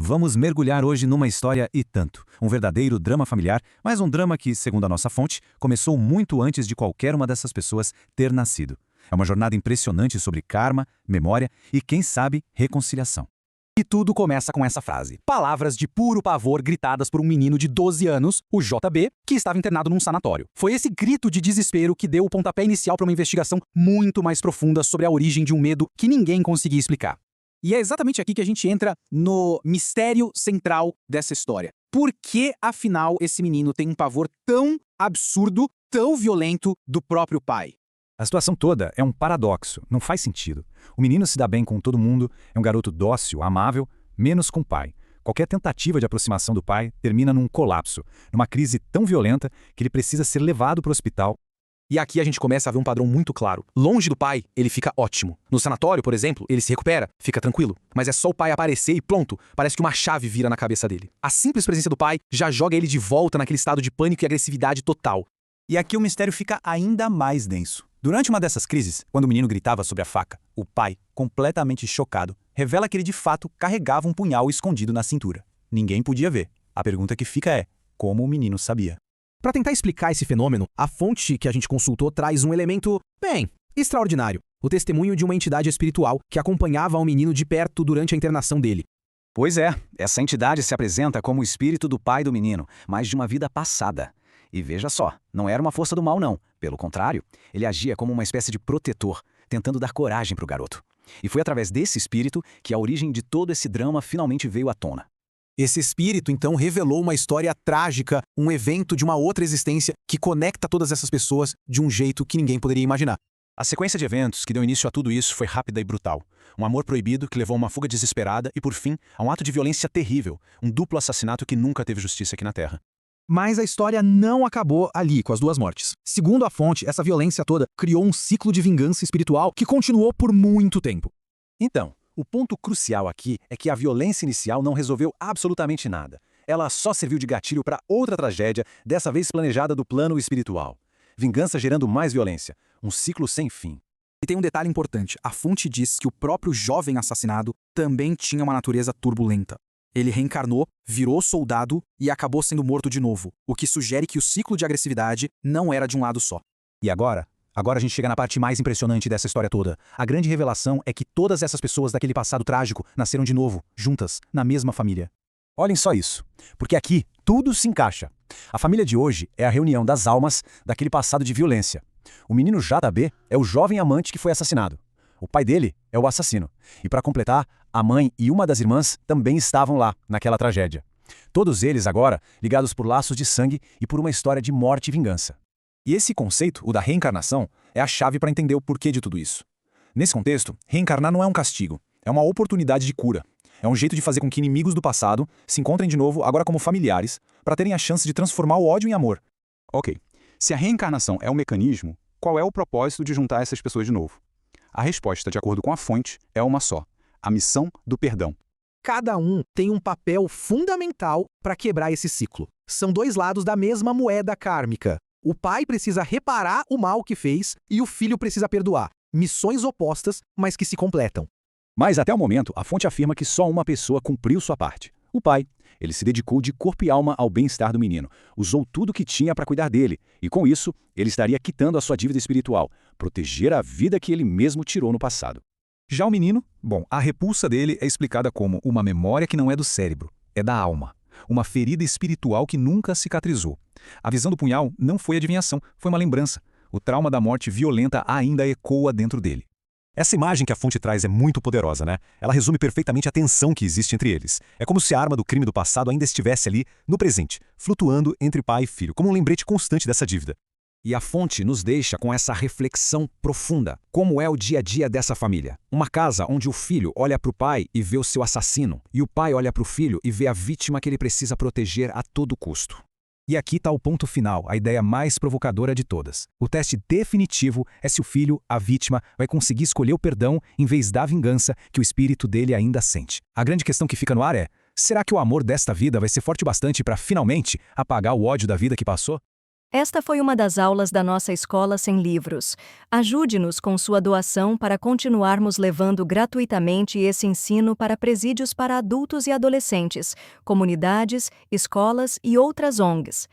Vamos mergulhar hoje numa história e tanto. Um verdadeiro drama familiar, mas um drama que, segundo a nossa fonte, começou muito antes de qualquer uma dessas pessoas ter nascido. É uma jornada impressionante sobre karma, memória e, quem sabe, reconciliação. E tudo começa com essa frase. Palavras de puro pavor gritadas por um menino de 12 anos, o JB, que estava internado num sanatório. Foi esse grito de desespero que deu o pontapé inicial para uma investigação muito mais profunda sobre a origem de um medo que ninguém conseguia explicar. E é exatamente aqui que a gente entra no mistério central dessa história. Por que, afinal, esse menino tem um pavor tão absurdo, tão violento do próprio pai? A situação toda é um paradoxo, não faz sentido. O menino se dá bem com todo mundo, é um garoto dócil, amável, menos com o pai. Qualquer tentativa de aproximação do pai termina num colapso, numa crise tão violenta que ele precisa ser levado para o hospital. E aqui a gente começa a ver um padrão muito claro. Longe do pai, ele fica ótimo. No sanatório, por exemplo, ele se recupera, fica tranquilo. Mas é só o pai aparecer e pronto, parece que uma chave vira na cabeça dele. A simples presença do pai já joga ele de volta naquele estado de pânico e agressividade total. E aqui o mistério fica ainda mais denso. Durante uma dessas crises, quando o menino gritava sobre a faca, o pai, completamente chocado, revela que ele de fato carregava um punhal escondido na cintura. Ninguém podia ver. A pergunta que fica é, como o menino sabia? Para tentar explicar esse fenômeno, a fonte que a gente consultou traz um elemento, bem, extraordinário. O testemunho de uma entidade espiritual que acompanhava o menino de perto durante a internação dele. Pois é, essa entidade se apresenta como o espírito do pai do menino, mas de uma vida passada. E veja só, não era uma força do mal não. Pelo contrário, ele agia como uma espécie de protetor, tentando dar coragem para o garoto. E foi através desse espírito que a origem de todo esse drama finalmente veio à tona. Esse espírito, então, revelou uma história trágica, um evento de uma outra existência que conecta todas essas pessoas de um jeito que ninguém poderia imaginar. A sequência de eventos que deu início a tudo isso foi rápida e brutal. Um amor proibido que levou a uma fuga desesperada e, por fim, a um ato de violência terrível, um duplo assassinato que nunca teve justiça aqui na Terra. Mas a história não acabou ali, com as duas mortes. Segundo a fonte, essa violência toda criou um ciclo de vingança espiritual que continuou por muito tempo. Então, o ponto crucial aqui é que a violência inicial não resolveu absolutamente nada. Ela só serviu de gatilho para outra tragédia, dessa vez planejada do plano espiritual. Vingança gerando mais violência. Um ciclo sem fim. E tem um detalhe importante. A fonte diz que o próprio jovem assassinado também tinha uma natureza turbulenta. Ele reencarnou, virou soldado e acabou sendo morto de novo, o que sugere que o ciclo de agressividade não era de um lado só. E agora a gente chega na parte mais impressionante dessa história toda. A grande revelação é que todas essas pessoas daquele passado trágico nasceram de novo, juntas, na mesma família. Olhem só isso, porque aqui tudo se encaixa. A família de hoje é a reunião das almas daquele passado de violência. O menino JB é o jovem amante que foi assassinado. O pai dele é o assassino. E para completar, a mãe e uma das irmãs também estavam lá, naquela tragédia. Todos eles agora ligados por laços de sangue e por uma história de morte e vingança. E esse conceito, o da reencarnação, é a chave para entender o porquê de tudo isso. Nesse contexto, reencarnar não é um castigo, é uma oportunidade de cura. É um jeito de fazer com que inimigos do passado se encontrem de novo, agora como familiares, para terem a chance de transformar o ódio em amor. Ok, se a reencarnação é um mecanismo, qual é o propósito de juntar essas pessoas de novo? A resposta, de acordo com a fonte, é uma só: a missão do perdão. Cada um tem um papel fundamental para quebrar esse ciclo. São dois lados da mesma moeda kármica. O pai precisa reparar o mal que fez e o filho precisa perdoar. Missões opostas, mas que se completam. Mas até o momento, a fonte afirma que só uma pessoa cumpriu sua parte. O pai. Ele se dedicou de corpo e alma ao bem-estar do menino. Usou tudo o que tinha para cuidar dele. E com isso, ele estaria quitando a sua dívida espiritual. Proteger a vida que ele mesmo tirou no passado. Já o menino, bom, a repulsa dele é explicada como uma memória que não é do cérebro, é da alma. Uma ferida espiritual que nunca cicatrizou. A visão do punhal não foi adivinhação, foi uma lembrança. O trauma da morte violenta ainda ecoa dentro dele. Essa imagem que a fonte traz é muito poderosa, né? Ela resume perfeitamente a tensão que existe entre eles. É como se a arma do crime do passado ainda estivesse ali, no presente, flutuando entre pai e filho, como um lembrete constante dessa dívida. E a fonte nos deixa com essa reflexão profunda. Como é o dia a dia dessa família? Uma casa onde o filho olha para o pai e vê o seu assassino, e o pai olha para o filho e vê a vítima que ele precisa proteger a todo custo. E aqui está o ponto final, a ideia mais provocadora de todas. O teste definitivo é se o filho, a vítima, vai conseguir escolher o perdão em vez da vingança que o espírito dele ainda sente. A grande questão que fica no ar é, será que o amor desta vida vai ser forte bastante para finalmente apagar o ódio da vida que passou? Esta foi uma das aulas da nossa Escola Sem Livros. Ajude-nos com sua doação para continuarmos levando gratuitamente esse ensino para presídios para adultos e adolescentes, comunidades, escolas e outras ONGs.